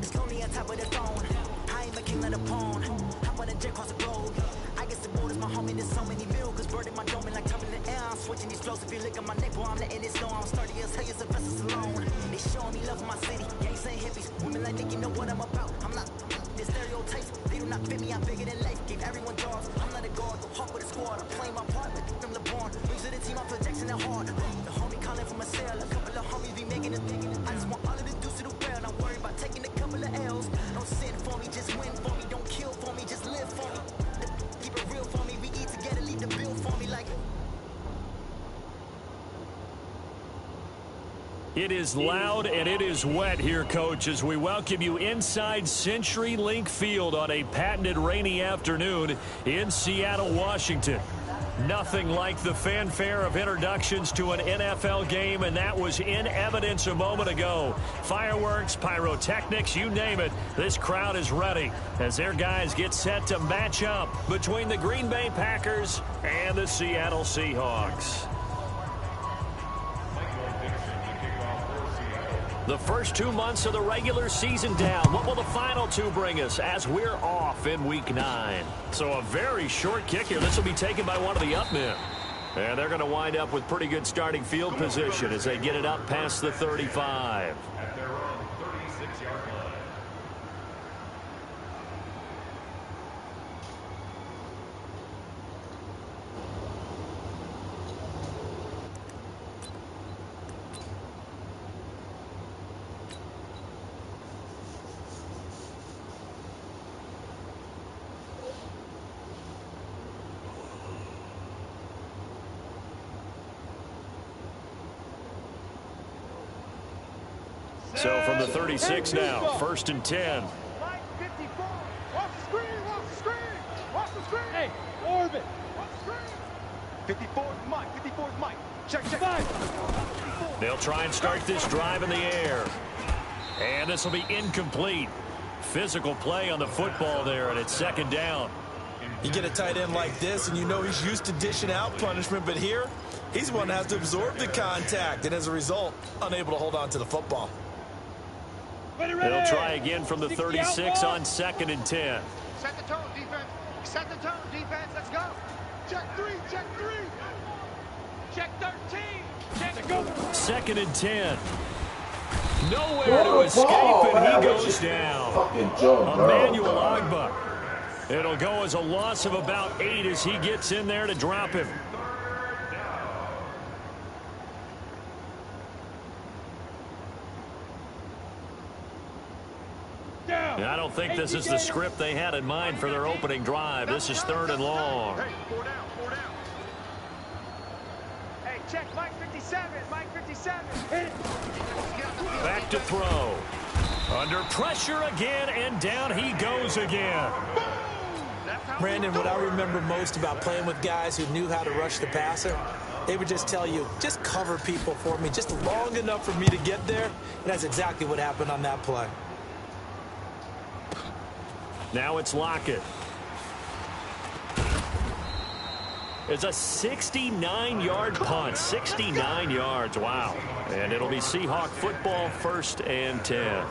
It's lonely on top of the throne. I ain't a king of the pawn. Hop on a jet across the globe. I guess the world is my home and there's so many miracles burning my dome and like tumbling in the air. I'm switching these flows. If you look at my neck, boy, I'm letting it snow. I'm sturdy as hell, as a vessel alone. They showing me love for my city. Gangs ain't hippies. Women like Nick, you know what I'm about. I'm not the stereotypes. They do not fit me. I'm bigger than life. Gave everyone jobs. I'm not a guard. Go hawk with a squad. I'm playing my part, but I'm LeBron. Rings of the team, I feel Jackson and hard. The homie calling from a cell. A couple of homies be making it. I just want all of the dudes to the well. Not worried about taking a couple of L's. Don't sin for me, just win for me. Don't kill for me, just live for me. Keep it real for me. We eat together, leave the bill for me like. It is loud and it is wet here, Coach, as we welcome you inside CenturyLink Field on a patented rainy afternoon in Seattle, Washington. Nothing like the fanfare of introductions to an NFL game, and that was in evidence a moment ago. Fireworks, pyrotechnics, you name it. This crowd is ready as their guys get set to match up between the Green Bay Packers and the Seattle Seahawks. The first 2 months of the regular season down. What will the final two bring us as we're off in Week 9? So a very short kick here. This will be taken by one of the up men. And they're going to wind up with pretty good starting field position as they get it up past the 35. At their own 36-yard line. So from the 36 now, 1st and 10. Mike 54. Off the screen, off the screen, off the screen. Hey, orbit. Off the screen. 54 is Mike, 54 is Mike. Check, check. 5. They'll try and start this drive in the air. And this will be incomplete. Physical play on the football there, and it's 2nd down. You get a tight end like this, and you know he's used to dishing out punishment, but here, he's one that has to absorb the contact, and as a result, unable to hold on to the football. They'll try again from the 36 on 2nd and 10. Set the tone, defense. Set the tone, defense. Let's go. Check 3, check 3. Check 13. Check go. 2nd and 10. Nowhere to escape, and he goes down. Emmanuel Ogbah. It'll go as a loss of about 8 as he gets in there to drop him. I don't think this is the script they had in mind for their opening drive. This is 3rd and long. Hey, 4 down, 4 down. Hey, check Mike 57, Mike 57. Hit it. Back to throw. Under pressure again, and down he goes again. Brandon, what I remember most about playing with guys who knew how to rush the passer, they would just tell you, just cover people for me, just long enough for me to get there. And that's exactly what happened on that play. Now it's Lockett. It's a 69-yard punt. 69 yards. Wow. And it'll be Seahawk football, 1st and 10.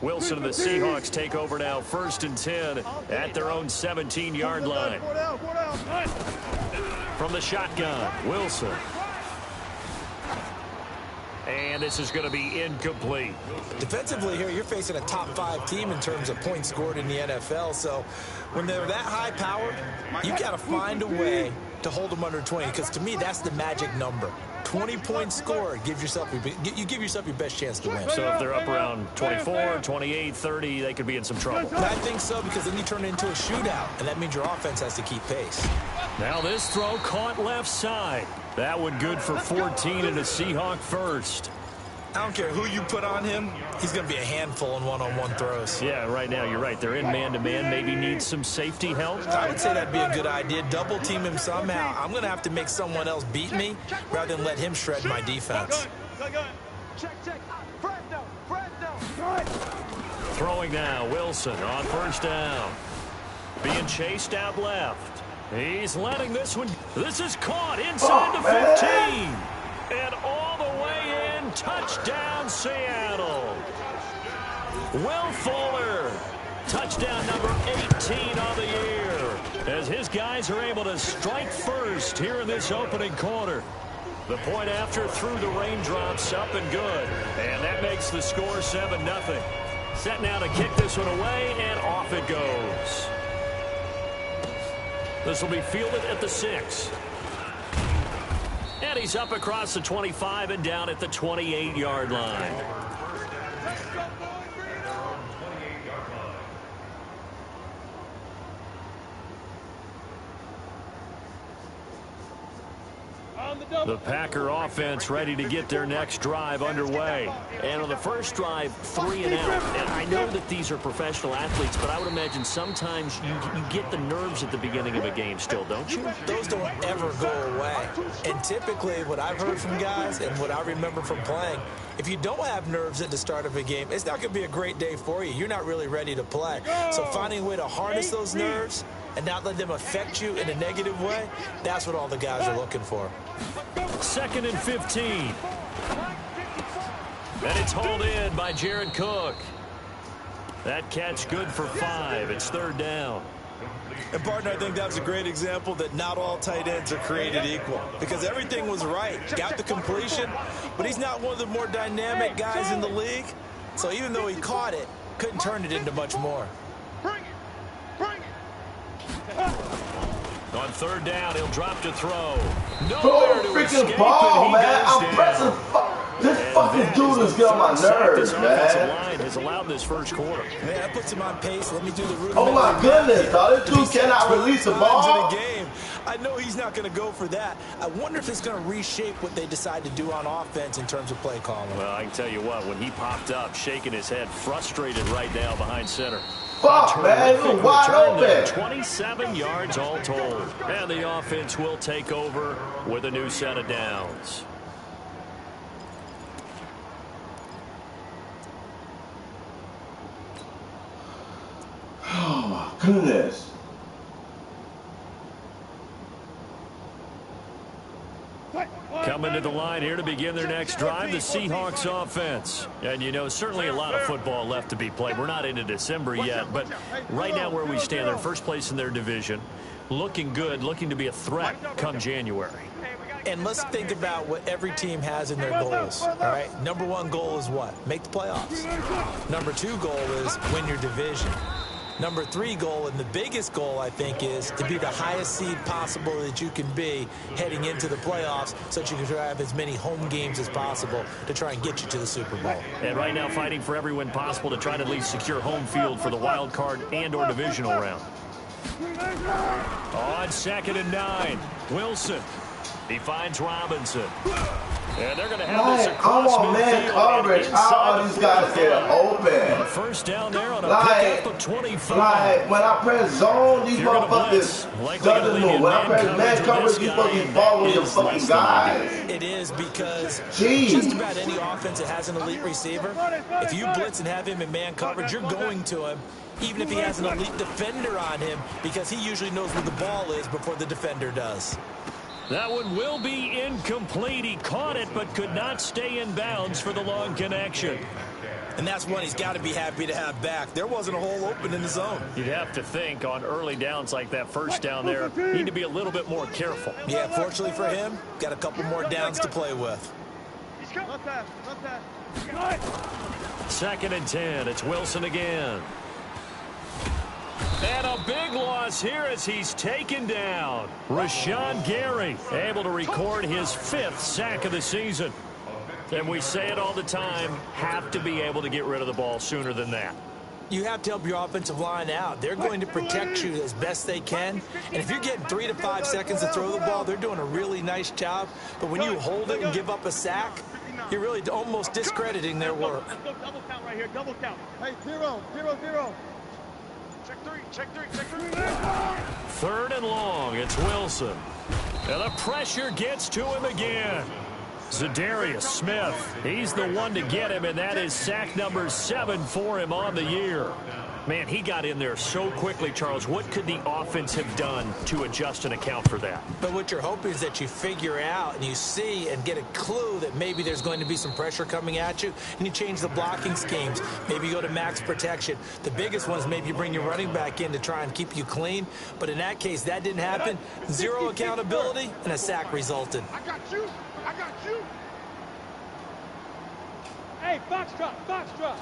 Wilson and the Seahawks take over now, 1st and 10 at their own 17-yard line. From the shotgun, Wilson. And this is going to be incomplete. Defensively here, you're facing a top 5 team in terms of points scored in the NFL. So when they're that high powered, you got to find a way to hold them under 20, because to me, that's the magic number. 20 points scored, you give yourself your best chance to win. So if they're up around 24, 28, 30, they could be in some trouble. I think so, because then you turn it into a shootout, and that means your offense has to keep pace. Now this throw caught left side. That one good for 14 and a Seahawk first. I don't care who you put on him, he's going to be a handful in one-on-one throws. Yeah, right now you're right. They're in man-to-man. Maybe needs some safety help. I would say that'd be a good idea. Double team him somehow. I'm going to have to make someone else beat me rather than let him shred my defense. Check, check. Brando. Throwing now, Wilson on first down. Being chased out left. He's letting this one. This is caught inside the 15. And all the way in. Touchdown, Seattle. Will Fuller. Touchdown number 18 on the year. As his guys are able to strike first here in this opening quarter. The point after through the raindrops, up and good. And that makes the score 7-0. Set now to kick this one away, and off it goes. This will be fielded at the 6. And he's up across the 25 and down at the 28-yard line. The Packer offense ready to get their next drive underway. And on the first drive, 3 and out. And I know that these are professional athletes, but I would imagine sometimes you get the nerves at the beginning of a game still, don't you? Those don't ever go away. And typically what I've heard from guys and what I remember from playing, if you don't have nerves at the start of a game, it's not going to be a great day for you. You're not really ready to play. So finding a way to harness those nerves and not let them affect you in a negative way, that's what all the guys are looking for. 2nd and 15. And it's hauled in by Jared Cook. That catch good for 5. It's 3rd down. And, partner, I think that was a great example that not all tight ends are created equal. Because everything was right. Got the completion, but he's not one of the more dynamic guys in the league. So even though he caught it, couldn't turn it into much more. On 3rd down, he'll drop to throw. Throw the freaking ball, man. I'm pressing. This fucking dude is getting on my nerves, man. Line has allowed this first quarter. Man, that puts him on pace. Let me do the route. Oh my goodness, dog. This dude cannot release the ball. In a game. I know he's not going to go for that. I wonder if it's going to reshape what they decide to do on offense in terms of play calling. Well, I can tell you what, when he popped up, shaking his head, frustrated right now behind center. Fuck, man, it was wide open. 27 yards all told. And the offense will take over with a new set of downs. Oh, my goodness. Coming to the line here to begin their next drive, the Seahawks offense. And, you know, certainly a lot of football left to be played. We're not into December yet, but right now where we stand, they're first place in their division. Looking good, looking to be a threat come January. And let's think about what every team has in their goals, all right? Number 1 goal is what? Make the playoffs. Number 2 goal is win your division. Number 3 goal, and the biggest goal, I think, is to be the highest seed possible that you can be heading into the playoffs so that you can have as many home games as possible to try and get you to the Super Bowl. And right now fighting for every win possible to try to at least secure home field for the wild card and or divisional round. On 2nd and 9, Wilson. He finds Robinson. And they're going to have this across midfield. Man coverage. How are these guys getting open? First down there on a pickup of 25. Like, when I press zone, these motherfuckers doesn't move. When I press man coverage, these supposed to be following your fucking guys. It is because just about any offense that has an elite receiver, if you blitz and have him in man coverage, you're going to him, even if he has an elite defender on him, because he usually knows where the ball is before the defender does. That one will be incomplete. He caught it but could not stay in bounds for the long connection. And that's one he's got to be happy to have back. There wasn't a hole open in the zone. You'd have to think on early downs like that first down there, need to be a little bit more careful. Yeah, fortunately for him, got a couple more downs to play with. 2nd and 10. It's Wilson again. And a big loss here as he's taken down. Rashawn Gary able to record his 5th sack of the season. And we say it all the time, have to be able to get rid of the ball sooner than that. You have to help your offensive line out. They're going to protect you as best they can. And if you're getting 3 to 5 seconds to throw the ball, they're doing a really nice job. But when you hold it and give up a sack, you're really almost discrediting their work. Double count right here, double count. Hey, 0, 0, 0. Check 3, check 3, check 3. 3rd and long, it's Wilson. And the pressure gets to him again. Zadarius Smith, he's the one to get him, and that is sack number 7 for him on the year. Man, he got in there so quickly, Charles. What could the offense have done to adjust and account for that? But what you're hoping is that you figure out and you see and get a clue that maybe there's going to be some pressure coming at you, and you change the blocking schemes. Maybe you go to max protection. The biggest one is maybe you bring your running back in to try and keep you clean. But in that case, that didn't happen. Zero accountability, and a sack resulted. I got you. I got you. Hey, box drop, box drop.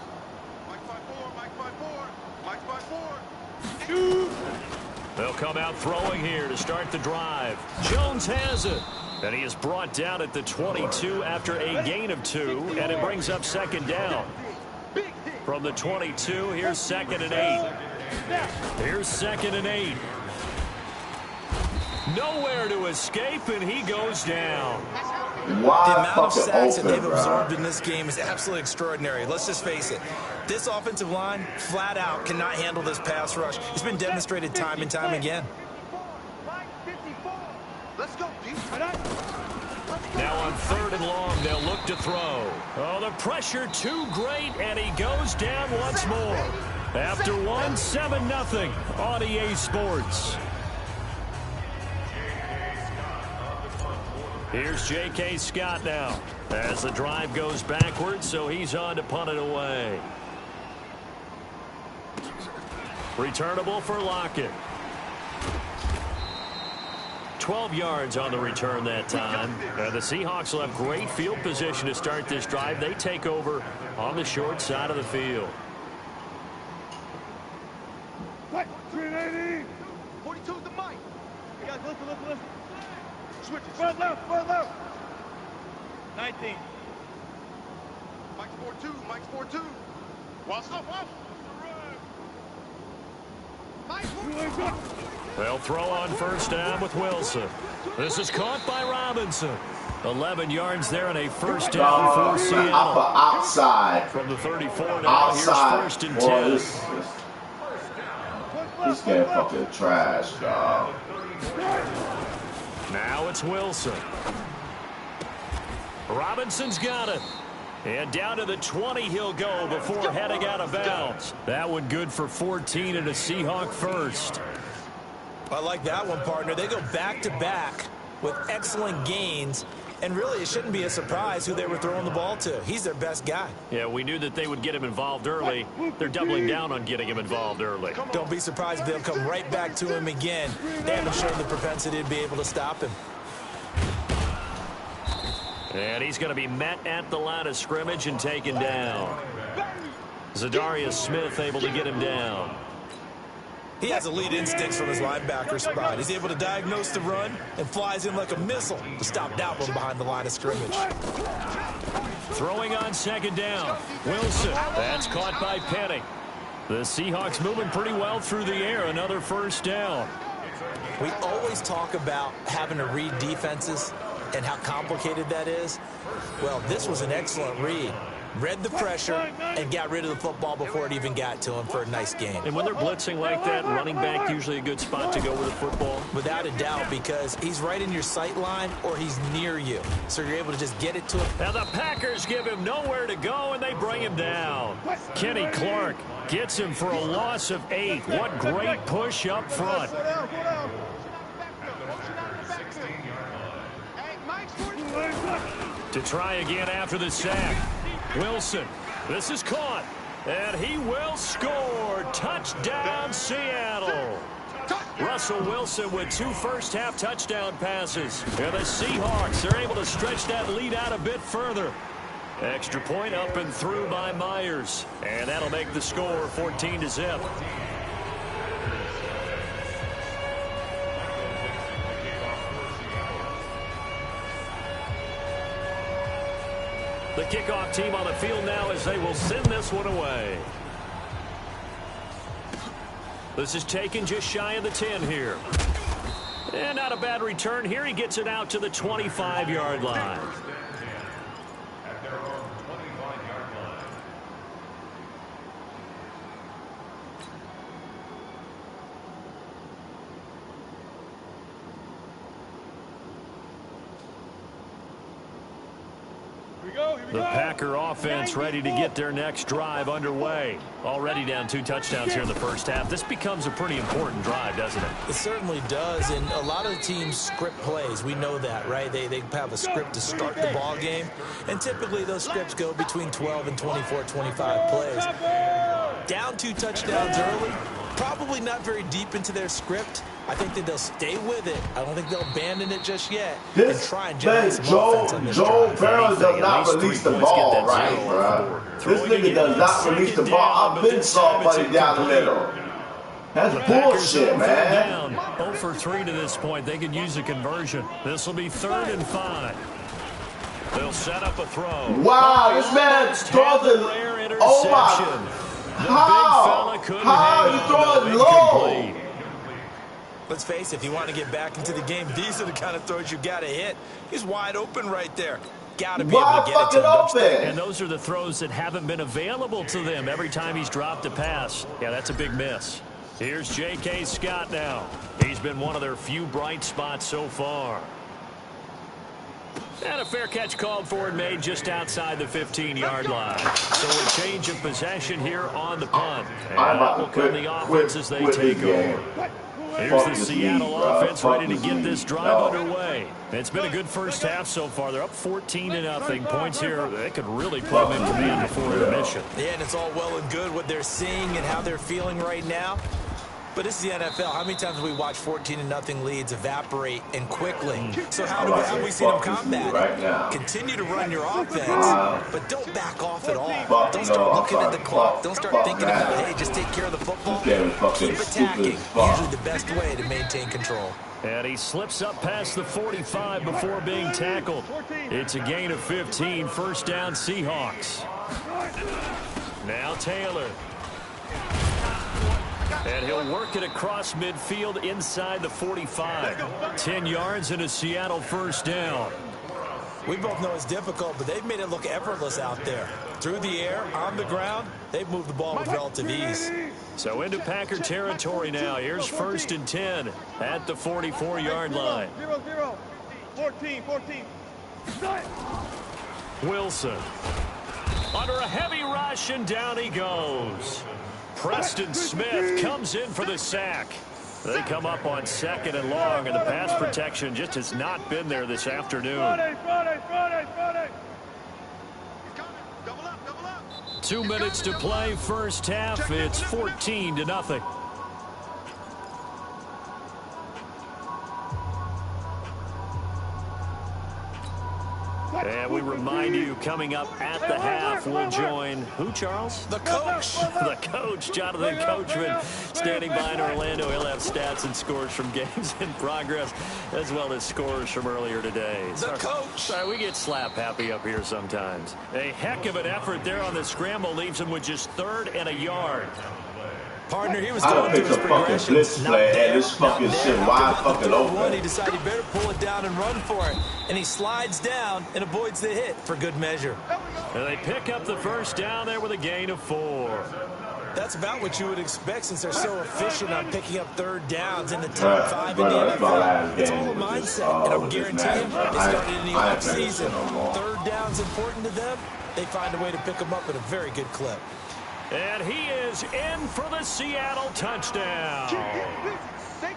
Mike 5-4, Mike 5-4, Mike 5-4. Shoot. They'll come out throwing here to start the drive. Jones has it. And he is brought down at the 22 after a gain of 2, and it brings up second down. From the 22, here's 2nd and 8. Here's 2nd and 8. Nowhere to escape, and he goes down. The amount of sacks that they've absorbed in this game is absolutely extraordinary. Let's just face it. This offensive line, flat out, cannot handle this pass rush. It's been demonstrated time and time again. Let's go, now on 3rd and long, they'll look to throw. Oh, the pressure too great, and he goes down once more. After 1, 7-0 on EA Sports. Here's J.K. Scott now as the drive goes backwards, so he's on to punt it away. Returnable for Lockett. 12 yards on the return that time. The Seahawks will have great field position to start this drive. They take over on the short side of the field. What? 380. 42 is the mic. You guys listen. Switch it. Front left. 19. Mike's 4-2. Mike's 4-2. Watch off. Mike 4-2. They'll throw on first down with Wilson. This is caught by Robinson. 11 yards there and a first down for Seattle. Outside. From the 34 now, Outside. Here's 1st and 10. This game fucking trash, dog. Now it's Wilson. Robinson's got it. And down to the 20 he'll go before heading out of bounds. That one good for 14 and a Seahawk first. I like that one, partner. They go back-to-back with excellent gains, and really it shouldn't be a surprise who they were throwing the ball to. He's their best guy. Yeah, we knew that they would get him involved early. They're doubling down on getting him involved early. Don't be surprised if they'll come right back to him again. They haven't shown the propensity to be able to stop him. And he's going to be met at the line of scrimmage and taken down. Zadarius Smith able to get him down. He has elite instincts from his linebacker spot. He's able to diagnose the run and flies in like a missile to stop that one behind the line of scrimmage. Throwing on 2nd down. Wilson. That's caught by Penny. The Seahawks moving pretty well through the air. Another first down. We always talk about having to read defenses and how complicated that is. Well, this was an excellent read. Read the pressure and got rid of the football before it even got to him for a nice gain. And when they're blitzing like that, running back usually a good spot to go with the football. Without a doubt, because he's right in your sight line or he's near you. So you're able to just get it to him. Now the Packers give him nowhere to go, and they bring him down. Kenny Clark gets him for a loss of 8. What great push up front. To try again after the sack. Wilson, this is caught, and he will score. Touchdown, Seattle. Russell Wilson with 2 first-half touchdown passes. And the Seahawks are able to stretch that lead out a bit further. Extra point up and through by Myers. And that'll make the score 14-0. The kickoff team on the field now as they will send this one away. This is taken just shy of the 10 here. And not a bad return here. He gets it out to the 25-yard line. The Packer offense ready to get their next drive underway. Already down 2 touchdowns here in the first half. This becomes a pretty important drive, doesn't it? It certainly does, and a lot of the teams script plays. We know that, right? They have a script to start the ball game, and typically those scripts go between 12 and 24, 25 plays. Down 2 touchdowns early, probably not very deep into their script. I think that they'll stay with it. I don't think they'll abandon it just yet and try and generate some offense on this drive. Joe does not release the ball, right, bro? This nigga does not release the ball. I've been somebody down the middle. That's bullshit, man. 0 for 3 to this point. They could use a conversion. This will be 3rd and 5. They'll set up a throw. Wow, this man throws it. Oh my. How you throw it low? Let's face it, if you want to get back into the game, these are the kind of throws you got to hit. He's wide open right there. Got to be able to get it to him. And those are the throws that haven't been available to them every time he's dropped a pass. Yeah, that's a big miss. Here's J.K. Scott now. He's been one of their few bright spots so far. And a fair catch called for and made just outside the 15-yard line. So a change of possession here on the punt. And that will come the offense as they take over. Here's the Seattle offense ready to get this drive underway. It's been a good first half so far. They're up 14-0. Points here, they could really put them in command before intermission. Yeah, and it's all well and good what they're seeing and how they're feeling right now. But this is the NFL. How many times have we watched 14-0 leads evaporate and quickly? So how have we seen them combat it? Continue to run your offense, but don't back off at all. Don't start looking at the clock. Don't start thinking about, hey, just take care of the football. Keep attacking. Usually the best way to maintain control. And he slips up past the 45 before being tackled. It's a gain of 15. First down, Seahawks. Now Taylor. And he'll work it across midfield inside the 45. 10 yards and a Seattle first down. We both know it's difficult, but they've made it look effortless out there. Through the air, on the ground, they've moved the ball with relative ease. So into Packer territory now. Here's 1st and 10 at the 44-yard line. 14. Wilson. Under a heavy rush, and down he goes. Preston Smith comes in for the sack. They come up on 2nd and long, and the pass protection just has not been there this afternoon. 2 minutes to play first half. It's 14-0. And we remind you, coming up at the half, we'll join who, Charles? The coach. The coach, Jonathan Coachman, standing by in Orlando. He'll have stats and scores from games in progress, as well as scores from earlier today. The coach. Sorry, we get slap happy up here sometimes. A heck of an effort there on the scramble. Leaves him with just 3rd and a yard. Partner, he was going through his progressions. Blitz play and this fucking shit wide fucking open. He decided he better pull it down and run for it. And he slides down and avoids the hit for good measure. And they pick up the first down there with a gain of 4. That's about what you would expect since they're so efficient on picking up 3rd downs in the top 5 in the NFL. It's all a mindset, and I'm guaranteeing they started in the offseason. 3rd down's important to them. They find a way to pick them up at a very good clip. And he is in for the Seattle touchdown.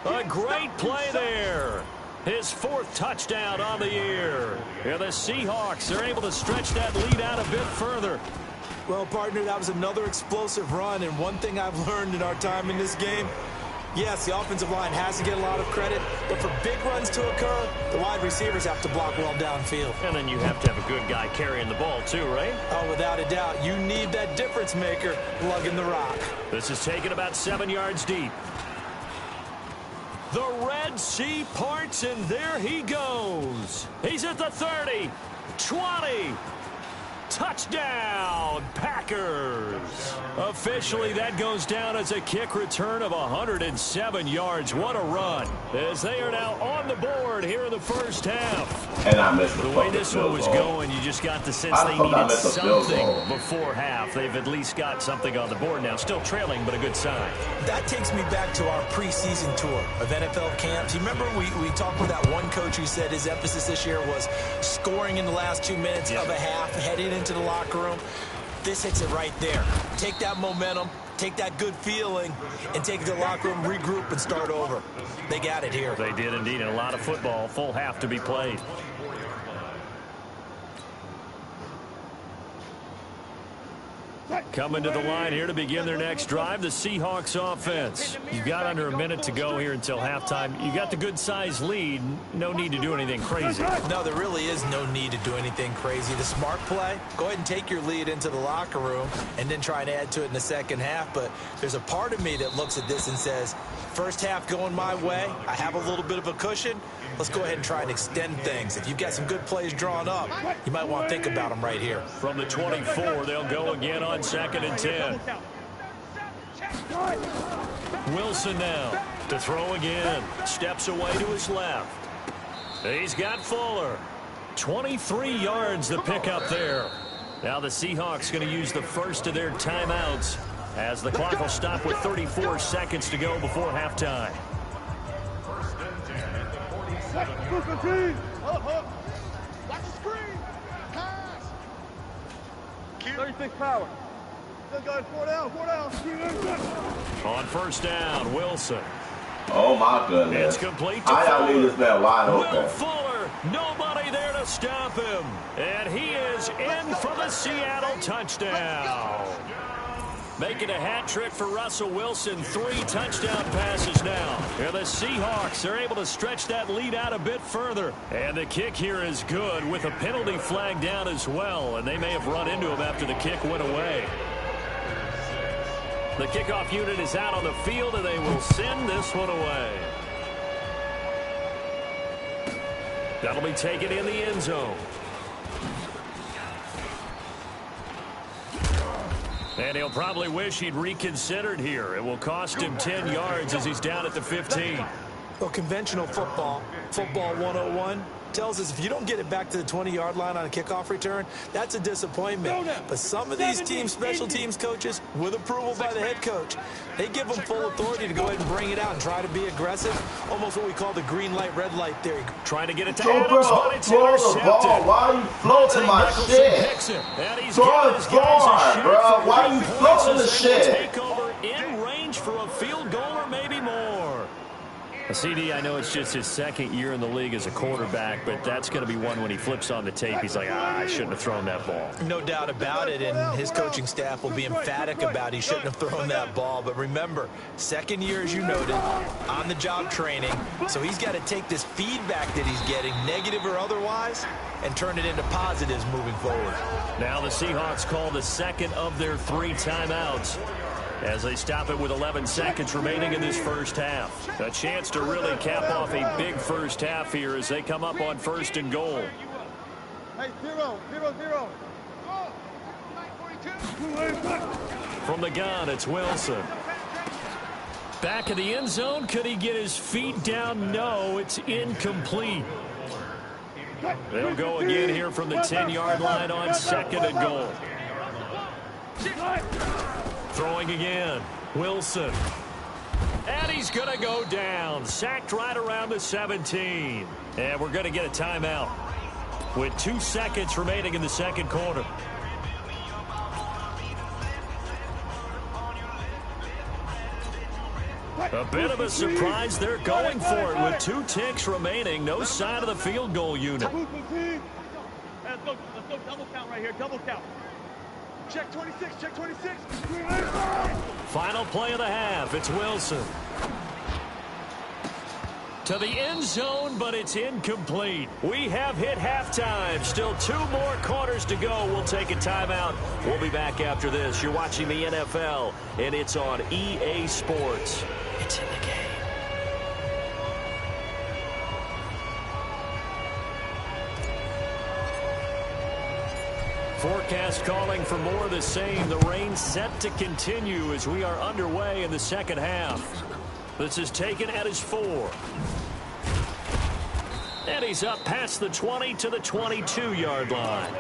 A great play there. His 4th touchdown on the year. And the Seahawks are able to stretch that lead out a bit further. Well, partner, that was another explosive run. And one thing I've learned in our time in this game, yes, the offensive line has to get a lot of credit, but for big runs to occur, the wide receivers have to block well downfield. And then you have to have a good guy carrying the ball too, right? Oh, without a doubt. You need that difference maker lugging the rock. This is taken about 7 yards deep. The Red Sea parts, and there he goes. He's at the 30, 20, Touchdown, Packers. Officially, that goes down as a kick return of 107 yards. What a run, as they are now on the board here in the first half. And I missed the way this one was going, you just got the sense they needed something before half. They've at least got something on the board now. Still trailing, but a good sign. That takes me back to our preseason tour of NFL camps. You remember we talked with that one coach who said his emphasis this year was scoring in the last 2 minutes of a half, heading into the locker room. This hits it right there. Take that momentum, take that good feeling, and take it to the locker room, regroup, and start over. They got it here. They did indeed, and a lot of football, full half to be played. Coming to the line here to begin their next drive, the Seahawks offense. You've got under a minute to go here until halftime. You got the good-sized lead. No need to do anything crazy. No, there really is no need to do anything crazy. The smart play, go ahead and take your lead into the locker room and then try and add to it in the second half. But there's a part of me that looks at this and says, first half going my way, I have a little bit of a cushion. Let's go ahead and try and extend things. If you've got some good plays drawn up, you might want to think about them right here. From the 24, they'll go again on 2nd and 10. Wilson now to throw again. Steps away to his left. He's got Fuller. 23 yards the pickup there. Now the Seahawks going to use the first of their timeouts as the clock will stop with 34 seconds to go before halftime. Watch the screen. Pass. 36 power. Still going 4 down. On first down, Wilson. Oh, my goodness. It's complete to I gotta Fuller. leave this man wide open. Will Fuller, nobody there to stop him. And he is in for the Seattle touchdown. Making a hat trick for Russell Wilson. 3 touchdown passes now. And the Seahawks are able to stretch that lead out a bit further. And the kick here is good with a penalty flag down as well. And they may have run into him after the kick went away. The kickoff unit is out on the field, and they will send this one away. That'll be taken in the end zone. And he'll probably wish he'd reconsidered here. It will cost him 10 yards as he's down at the 15. Well, conventional football 101, tells us if you don't get it back to the 20-yard line on a kickoff return, that's a disappointment. But some of these teams, special teams coaches, with approval by the head coach, they give them full authority to go ahead and bring it out and try to be aggressive, almost what we call the green light, red light theory. Trying to get it to Throw Adams, but it's the ball. Why are you floating my shit? Throw it far, bro. Why are you floating the shit? Take over in range for a field goal or maybe more. CD, I know it's just his second year in the league as a quarterback, but that's going to be one when he flips on the tape. He's like, I shouldn't have thrown that ball. No doubt about it, and his coaching staff will be emphatic about he shouldn't have thrown that ball. But remember, second year, as you noted, on-the-job training, so he's got to take this feedback that he's getting, negative or otherwise, and turn it into positives moving forward. Now the Seahawks call the second of their 3 timeouts as they stop it with 11 seconds remaining in this first half. A chance to really cap off a big first half here as they come up on 1st and goal. Hey, 0. From the gun, it's Wilson. Back in the end zone, could he get his feet down? No, it's incomplete. They'll go again here from the 10-yard line on 2nd and goal. Throwing again, Wilson. And he's going to go down. Sacked right around the 17. And we're going to get a timeout with 2 seconds remaining in the second quarter. A bit of a surprise. They're going for it with 2 ticks remaining. No sign of the field goal unit. Let's go double count right here, double count. Check 26, check 26. Final play of the half. It's Wilson. To the end zone, but it's incomplete. We have hit halftime. Still 2 more quarters to go. We'll take a timeout. We'll be back after this. You're watching the NFL, and it's on EA Sports. It's in the game. forecast calling for more of the same. The rain set to continue as we are underway in the second half. This is taken at his 4. And he's up past the 20 to the 22-yard line.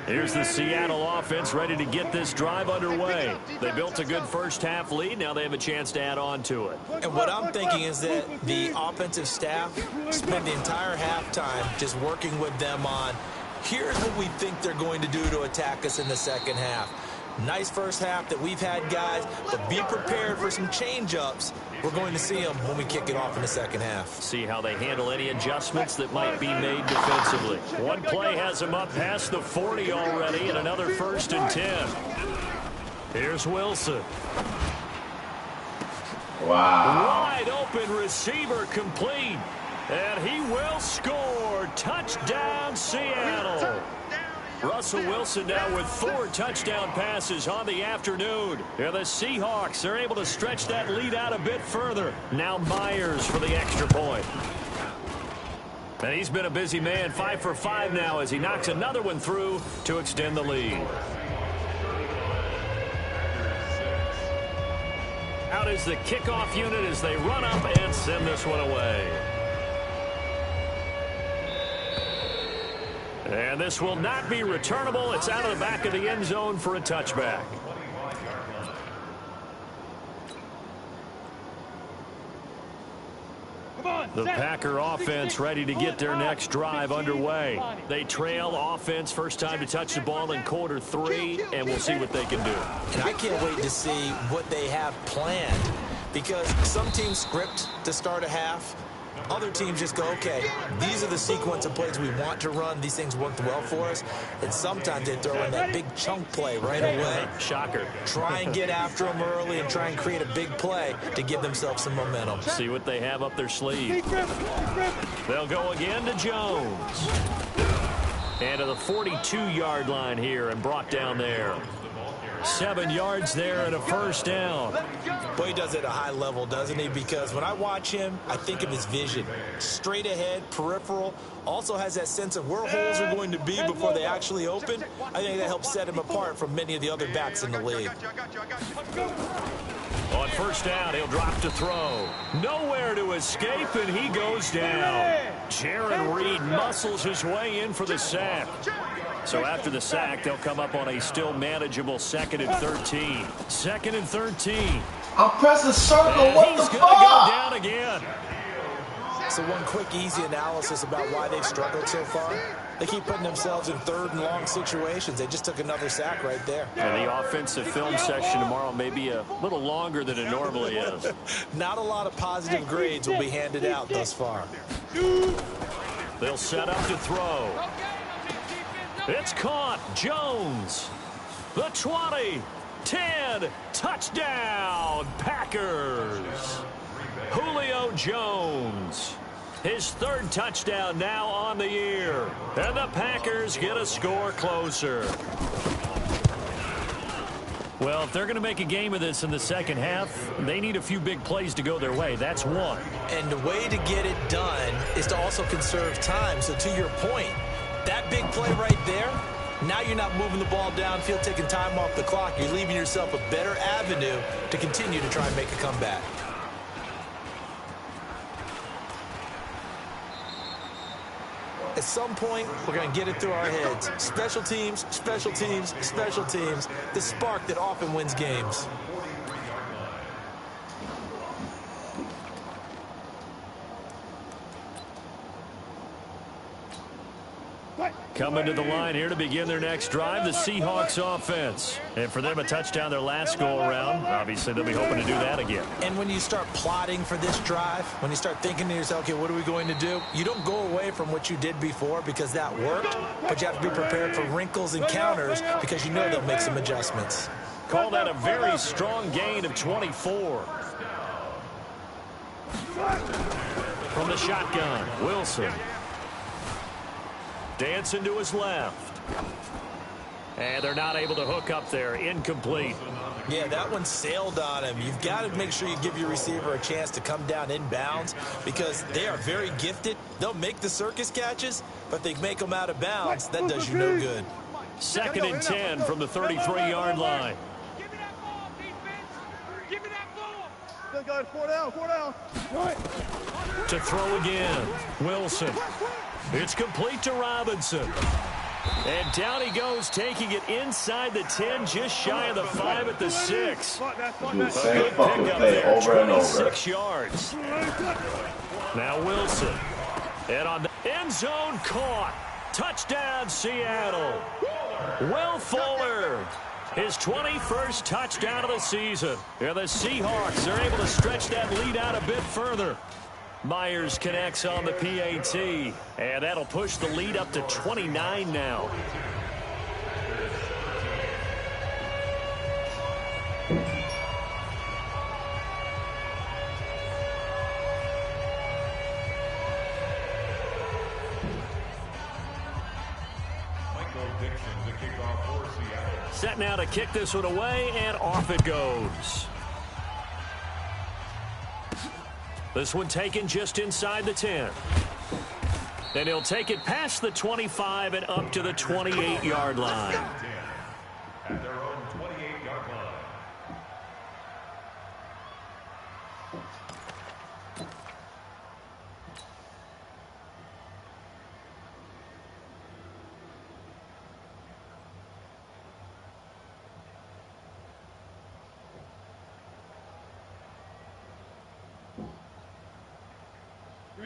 Here's the Seattle offense ready to get this drive underway. They built a good first-half lead. Now they have a chance to add on to it. And what I'm thinking is that the offensive staff spend the entire halftime just working with them on, here's what we think they're going to do to attack us in the second half. Nice first half that we've had, guys, but be prepared for some change-ups. We're going to see them when we kick it off in the second half. See how they handle any adjustments that might be made defensively. One play has them up past the 40 already, and another 1st and 10. Here's Wilson. Wow. Wide open receiver complete. And he will score. Touchdown, Seattle. Russell Wilson now with 4 touchdown passes on the afternoon. And the Seahawks are able to stretch that lead out a bit further. Now Myers for the extra point. And he's been a busy man, 5 for 5 now as he knocks another one through to extend the lead. Out is the kickoff unit as they run up and send this one away. And this will not be returnable. It's out of the back of the end zone for a touchback. The Packer offense ready to get their next drive underway. They trail offense, first time to touch the ball in quarter 3, and we'll see what they can do. And I can't wait to see what they have planned, because some teams script to start a half. Other teams just go, okay, these are the sequence of plays we want to run. These things work well for us. And sometimes they throw in that big chunk play right away. Shocker. Try and get after them early and try and create a big play to give themselves some momentum. See what they have up their sleeve. They'll go again to Jones. And to the 42-yard line here and brought down there. 7 yards there and a first down. Boy, he does it at a high level, doesn't he? Because when I watch him, I think of his vision. Straight ahead, peripheral. Also has that sense of where holes are going to be before they actually open. I think that helps set him apart from many of the other backs in the league. On first down, he'll drop to throw. Nowhere to escape, and he goes down. Jaron Reed muscles his way in for the sack. So after the sack, they'll come up on a still manageable 2nd and 13. 2nd and 13. I'm pressing circle. And what he's the going to go fuck? down again. So one quick, easy analysis about why they've struggled so far. They keep putting themselves in 3rd and long situations. They just took another sack right there. And the offensive film section tomorrow may be a little longer than it normally is. Not a lot of positive grades will be handed out thus far. They'll set up to throw. It's caught. Jones. The 20. 10. Touchdown. Packers. Julio Jones. His 3rd touchdown now on the year. And the Packers get a score closer. Well, if they're going to make a game of this in the second half, they need a few big plays to go their way. That's one. And the way to get it done is to also conserve time. So to your point, that big play right there, now you're not moving the ball downfield, taking time off the clock. You're leaving yourself a better avenue to continue to try and make a comeback. At some point, we're going to get it through our heads. Special teams, special teams, special teams. The spark that often wins games. Coming to the line here to begin their next drive, the Seahawks offense. And for them, a touchdown their last go-around. Obviously, they'll be hoping to do that again. And when you start plotting for this drive, when you start thinking to yourself, okay, what are we going to do? You don't go away from what you did before because that worked, but you have to be prepared for wrinkles and counters because you know they'll make some adjustments. Call that a very strong gain of 24. From the shotgun, Wilson. Dancing to his left. And they're not able to hook up there. Incomplete. Yeah, that one sailed on him. You've got to make sure you give your receiver a chance to come down inbounds because they are very gifted. They'll make the circus catches, but they make them out of bounds. That does you no good. 2nd and 10 from the 33-yard line. Give me that ball, defense. Give me that ball. Still got 4 down, 4 down. Right. To throw again. Wilson. It's complete to Robinson. And down he goes, taking it inside the 10, just shy of the 5 at the 6. Do the same fucking thing over and over. 26 yards. Now Wilson. And on the end zone, caught. Touchdown, Seattle. Will Fuller. His 21st touchdown of the season. And the Seahawks are able to stretch that lead out a bit further. Myers connects on the PAT, and that'll push the lead up to 29 now. Set now to kick this one away, and off it goes. This one taken just inside the 10. And he'll take it past the 25 and up to the 28-yard line. At their own 28-yard line.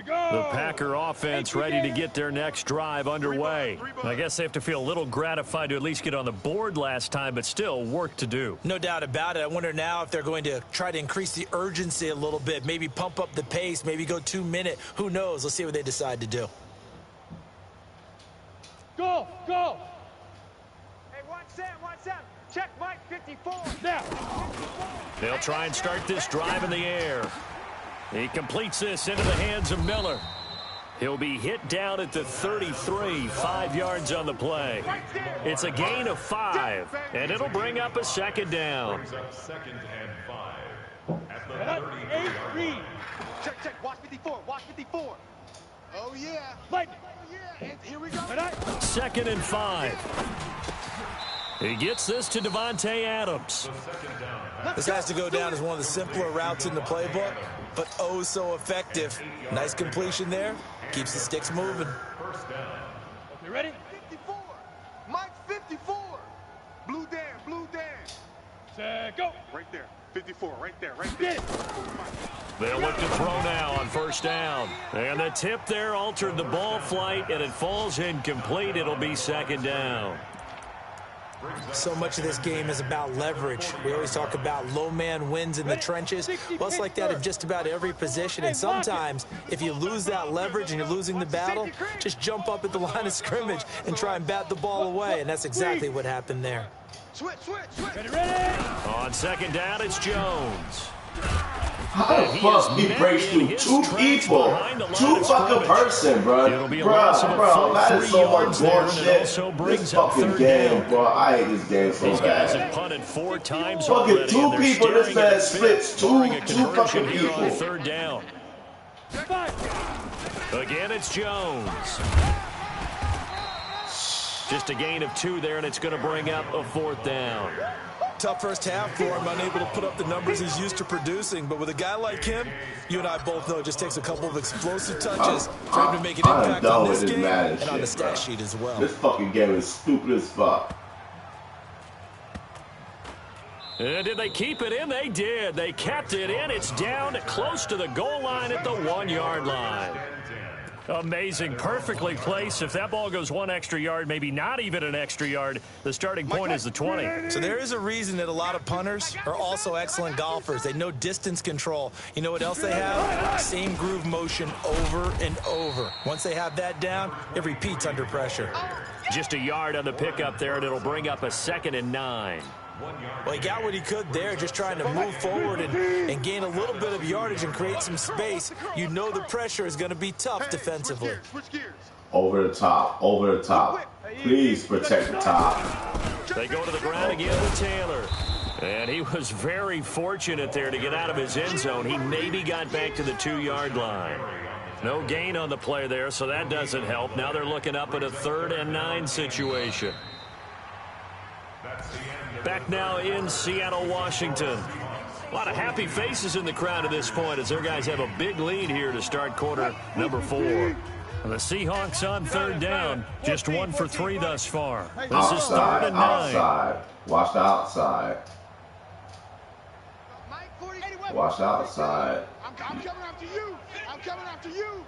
The Packer offense ready to get their next drive underway. I guess they have to feel a little gratified to at least get on the board last time, but still work to do. No doubt about it. I wonder now if they're going to try to increase the urgency a little bit, maybe pump up the pace, maybe go 2-minute. Who knows? Let's see what they decide to do. Go, go. Hey, watch Sam. Check Mike 54. Now. They'll try and start this drive in the air. He completes this into the hands of Miller. He'll be hit down at the 33, 5 yards on the play. It's a gain of 5, and it'll bring up a 2nd down. Brings up 2nd and 5. At the 33-yard. Check. Watch 54. Watch 54. Oh, yeah. Lightning. Oh, yeah. And here we go. 2nd and 5. He gets this to Devontae Adams. This has to go down as one of the simpler routes in the playbook, but oh so effective. Nice completion there. Keeps the sticks moving. First down. You ready? 54. Mike 54. Blue Dan. Set, go. Right there. 54. Right there. They'll look to throw now on 1st down. And the tip there altered the ball flight, and it falls incomplete. It'll be 2nd down. So much of this game is about leverage. We always talk about low man wins in the trenches. Well, it's like that in just about every position. And sometimes, if you lose that leverage and you're losing the battle, just jump up at the line of scrimmage and try and bat the ball away. And that's exactly what happened there. Switch. Ready. On 2nd down, it's Jones. How the fuck he breaks through 2 people? 2 fucking person, bro. Bro, that is so much bullshit. This fucking game, bro. I hate this game so These guys have bad. punted 4 times Fucking already. 2 people, this man splits 2 fucking Here on people. 3rd down. Again, it's Jones. Just a gain of 2 there, and it's going to bring up a 4th down. Tough first half for him, unable to put up the numbers he's used to producing. But with a guy like him, you and I both know it just takes a couple of explosive touches for him to make an impact on this game and on the stat sheet as well. This fucking game is stupid as fuck. And did they keep it in? They did. They kept it in. It's down close to the goal line at the 1-yard line. Amazing. Perfectly placed. If that ball goes 1 extra yard, maybe not even an extra yard, the starting point is the 20. So there is a reason that a lot of punters are also excellent golfers. They know distance control. You know what else they have? Same groove motion over and over. Once they have that down, it repeats under pressure. Just a yard on the pickup there, and it'll bring up a 2nd and 9. Well, he got what he could there, just trying to move forward and gain a little bit of yardage and create some space. You know the pressure is going to be tough defensively. Over the top. Please protect the top. They go to the ground again with Taylor. And he was very fortunate there to get out of his end zone. He maybe got back to the 2-yard line. No gain on the play there, so that doesn't help. Now they're looking up at a 3rd and 9 situation. Back now in Seattle, Washington. A lot of happy faces in the crowd at this point as their guys have a big lead here to start quarter number 4. And the Seahawks on 3rd down, just 1 for 3 thus far. This is 3rd and 9. Outside. Watch the outside. Watch the outside. I'm coming after you. I'm coming after you.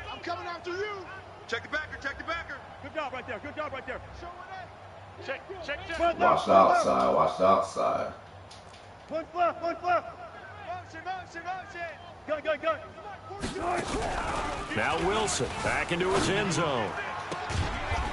I'm coming after you. Check the backer. Check the backer. Good job right there. Good job right there. Check. Watch the outside. Watch the outside. One left. Motion. Go. Now Wilson back into his end zone.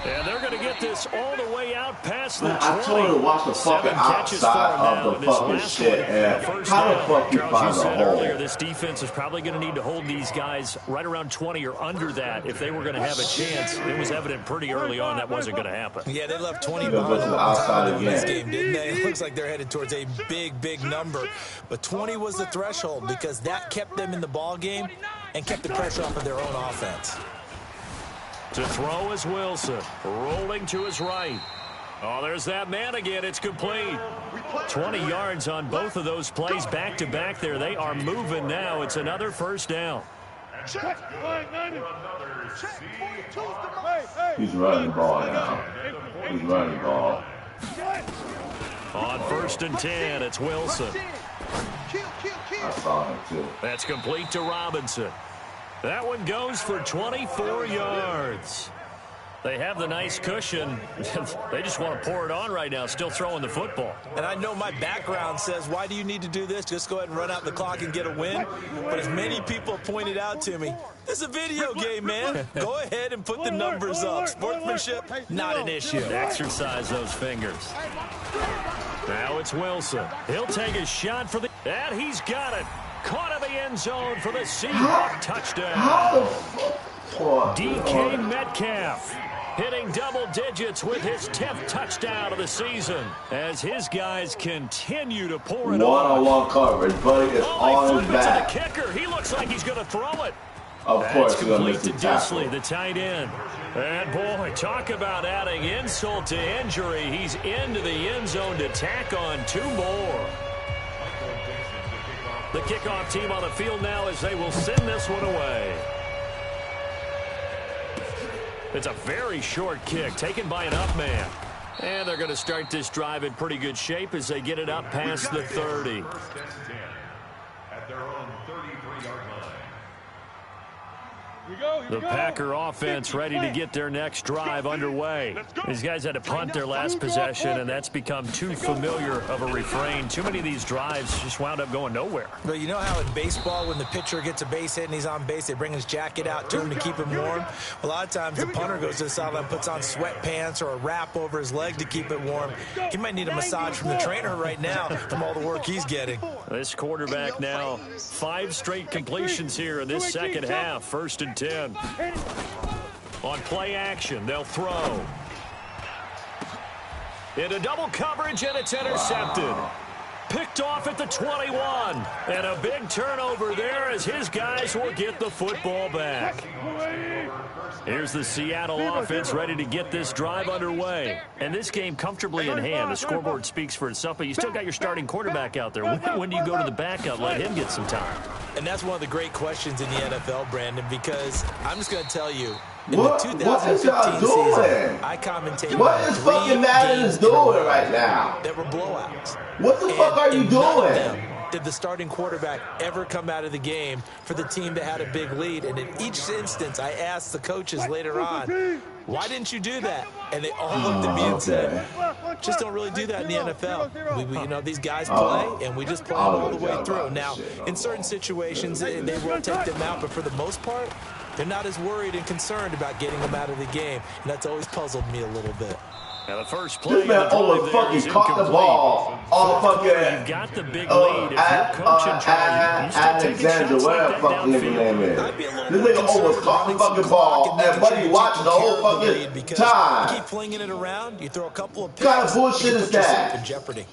And they're going to get this all the way out past the 20. I told you to watch the fucking outside of the fucking shit, and how the fuck you find the hole? Earlier, this defense is probably going to need to hold these guys right around 20 or under that if they were going to have a chance. It was evident pretty early on that wasn't going to happen. Yeah, they left 20 behind in this game, didn't they? It looks like they're headed towards a big number. But 20 was the threshold because that kept them in the ball game and kept the pressure off of their own offense. To throw is Wilson, rolling to his right. Oh, there's that man again. It's complete. 20 yards on both of those plays back-to-back there. They are moving now. It's another 1st down. He's running the ball now. He's running the ball. On 1st and 10, it's Wilson. I saw him, too. That's complete to Robinson. That one goes for 24 yards. They have the nice cushion. They just want to pour it on right now, still throwing the football. And I know my background says, why do you need to do this? Just go ahead and run out the clock and get a win. But as many people pointed out to me, this is a video game, man. Go ahead and put the numbers up. Sportsmanship, not an issue. Exercise those fingers. Now it's Wilson. He'll take a shot for the... And he's got it. Caught in the end zone for the Seahawks touchdown. How the fuck? DK Metcalf hitting double digits with his 10th touchdown of the season as his guys continue to pour it on. One-on-one coverage, buddy. It's on his back. To the kicker. He looks like he's going to throw it. Of course, he's going to miss complete the to tackle. Disley, the tight end. And boy, talk about adding insult to injury. He's into the end zone to tack on 2 more. The kickoff team on the field now as they will send this one away. It's a very short kick taken by an up man. And they're going to start this drive in pretty good shape as they get it up past the 30. At their own 33-yard line. The Packer offense ready to get their next drive underway. These guys had to punt their last possession, and that's become too familiar of a refrain. Too many of these drives just wound up going nowhere. But you know how in baseball, when the pitcher gets a base hit and he's on base, they bring his jacket out to him to keep him warm? A lot of times the punter goes to the sideline, puts on sweatpants or a wrap over his leg to keep it warm. He might need a massage from the trainer right now from all the work he's getting. This quarterback now, 5 straight completions here in this second half. 1st and 10. On play action, they'll throw. Into double coverage, and it's intercepted. Wow. Picked off at the 21. And a big turnover there as his guys will get the football back. Here's the Seattle offense ready to get this drive underway. And this game comfortably in hand. The scoreboard speaks for itself, but you still got your starting quarterback out there. When do you go to the backup, let him get some time? And that's one of the great questions in the NFL, Brandon, because I'm just going to tell you, in What the is 2015 y'all season, doing? I commentated What on is 3 fucking Madden games doing in a row right now? that were blowouts. What the fuck are you in none of doing? them did the starting quarterback ever come out of the game for the team that had a big lead. And in each instance, I asked the coaches later on, why didn't you do that? And they all looked at me and said, just don't really do that in the NFL. You know, these guys play, and we just play all the way through. Now, in certain situations, they will take them out, but for the most part, they're not as worried and concerned about getting them out of the game. And that's always puzzled me a little bit. Now the first play This man almost fucking caught the ball all fucking. You've got the big lead. If you're coaching Charles, you still taking shots like that fucking nigga name is. This nigga almost caught the fucking ball, and Buddy watched the whole fucking time. Keep flinging it around. You throw a couple of What kind of bullshit is that? in jeopardy.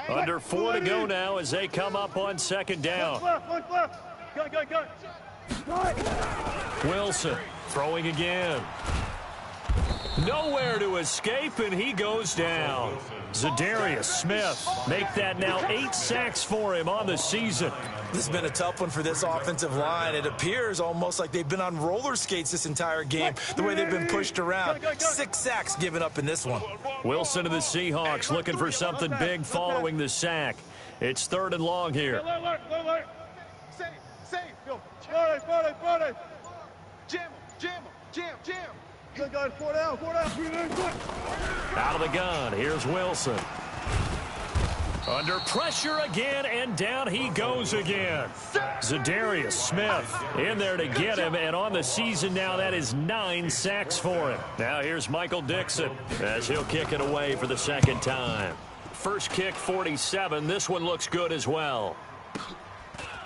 Under 4 to go now as they come up on second down. Wilson throwing again. Nowhere to escape, and he goes down. Zadarius Smith make that now 8 sacks for him on the season. This has been a tough one for this offensive line. It appears almost like they've been on roller skates this entire game, the way they've been pushed around. 6 sacks given up in this one. Wilson of the Seahawks looking for something big following the sack. It's 3rd and long here. Jam. Out of the gun, here's Wilson. Under pressure again, and down he goes again. Zadarius Smith in there to get him, and on the season now, that is 9 sacks for him. Now here's Michael Dixon as he'll kick it away for the second time. First kick, 47. This one looks good as well.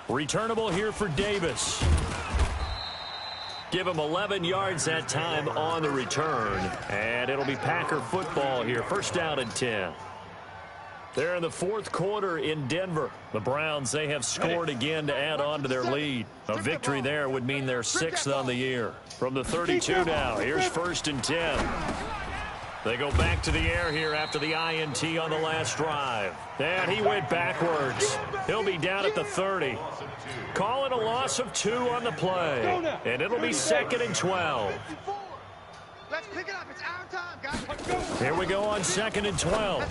Returnable here for Davis. Give him 11 yards that time on the return. And it'll be Packer football here. First down and 10. They're in the 4th quarter in Denver. The Browns, they have scored again to add on to their lead. A victory there would mean they're 6th on the year. From the 32 now, here's 1st and 10. They go back to the air here after the INT on the last drive. And he went backwards. He'll be down at the 30. Call it a loss of 2 on the play. And it'll be 2nd and 12. Let's pick it up. It's our time, guys. Here we go on 2nd and 12.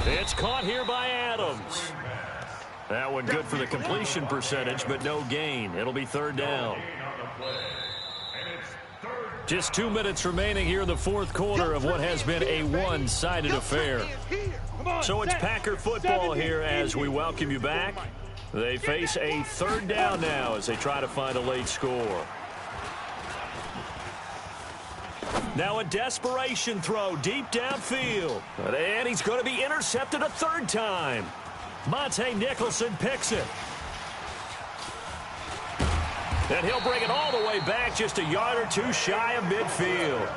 It's caught here by Adams. That one good for the completion percentage, but no gain. It'll be 3rd down. Just 2 minutes remaining here in the 4th quarter of what has been a one-sided affair. So it's Packer football here as we welcome you back. They face a 3rd down now as they try to find a late score. Now a desperation throw deep downfield. And he's going to be intercepted a 3rd time. Monte Nicholson picks it. And he'll bring it all the way back just a yard or 2 shy of midfield.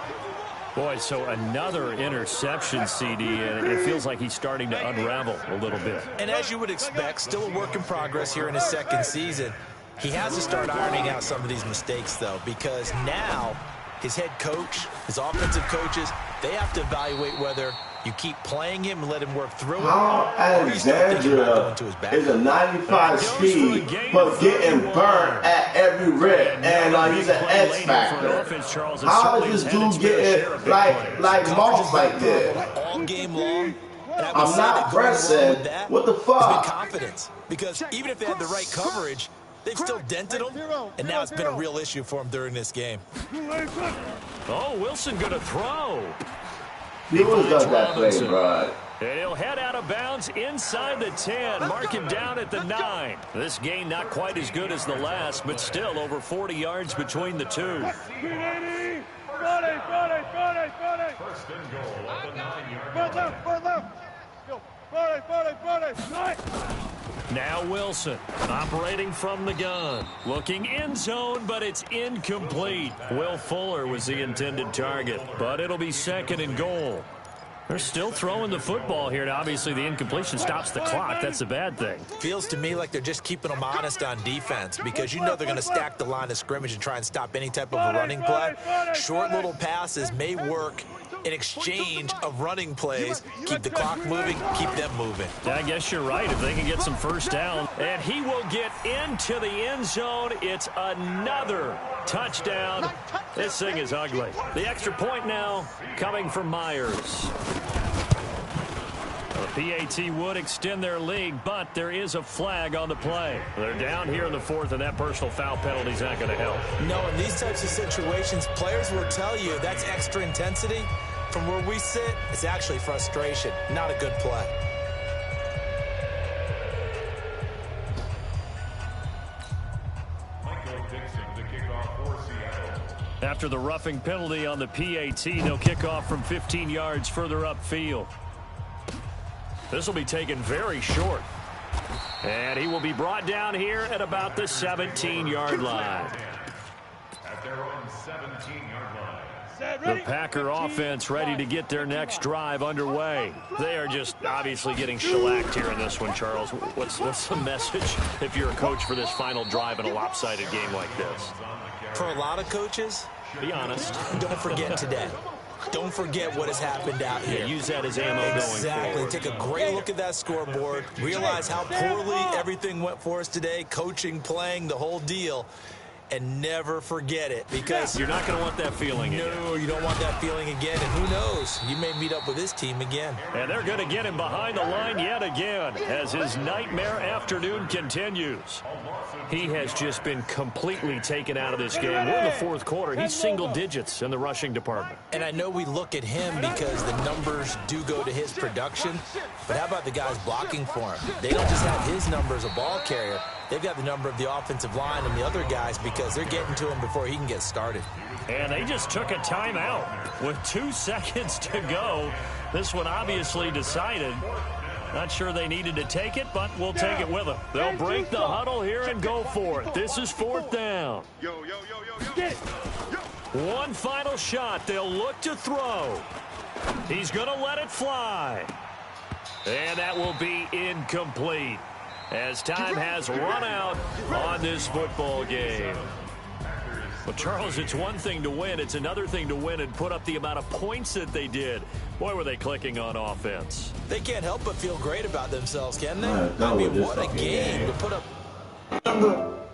Boy, so another interception, CD, and it feels like he's starting to unravel a little bit. And as you would expect, still a work in progress here in his 2nd season. He has to start ironing out some of these mistakes, though, because now his head coach, his offensive coaches, they have to evaluate whether you keep playing him and let him work through it. Alexandria is a 95 speed, but getting burned at every rip, and he's an X factor. How is this dude getting like moss like this? All game long. I'm not pressing. What the fuck? Confidence, because even if they had the right coverage, they've still dented him, and now it's been a real issue for him during this game. Oh, Wilson going to throw. He always does that play, bro. And he'll head out of bounds inside the 10. Mark him down at the 9. This gain not quite as good as the last, but still over 40 yards between the two. Now Wilson operating from the gun. Looking end zone, but it's incomplete. Will Fuller was the intended target, but it'll be 2nd and goal. They're still throwing the football here. Now, obviously, the incompletion stops the clock. That's a bad thing. Feels to me like they're just keeping them honest on defense because you know they're going to stack the line of scrimmage and try and stop any type of a running play. Short little passes may work in exchange of running plays. Keep the clock moving, keep them moving. I guess you're right. If they can get some first down. And he will get into the end zone. It's another touchdown. This thing is ugly. The extra point now coming from Myers. The PAT would extend their lead, but there is a flag on the play. They're down here in the 4th, and that personal foul penalty is not going to help. No, in these types of situations, players will tell you that's extra intensity. From where we sit, it's actually frustration, not a good play. After the roughing penalty on the PAT, they'll kick off from 15 yards further upfield. This will be taken very short. And he will be brought down here at about the 17-yard line. At their own 17-yard line. The Packer offense ready to get their next drive underway. They are just obviously getting shellacked here in this one, Charles. What's the message if you're a coach for this final drive in a lopsided game like this? For a lot of coaches, be honest. Don't forget today. Don't forget what has happened out here. Yeah, use that as ammo going forward. Exactly. Take a great look at that scoreboard. Realize how poorly everything went for us today. Coaching, playing, the whole deal. And never forget it, because you're not going to want that feeling again. No, you don't want that feeling again. And who knows? You may meet up with this team again. And they're going to get him behind the line yet again as his nightmare afternoon continues. He has just been completely taken out of this game. We're in the fourth quarter. He's single digits in the rushing department. And I know we look at him because the numbers do go to his production, but how about the guys blocking for him? They don't just have his number as a ball carrier. They've got the number of the offensive line and the other guys because they're getting to him before he can get started. And they just took a timeout with 2 seconds to go. This one obviously decided. Not sure they needed to take it, but we'll take it with them. They'll break the huddle here and go for it. This is fourth down. One final shot. They'll look to throw. He's going to let it fly. And that will be incomplete, as time has run out on this football game. Well, Charles, it's one thing to win. It's another thing to win and put up the amount of points that they did. Boy, were they clicking on offense. They can't help but feel great about themselves, can they? I mean, what a game to put up.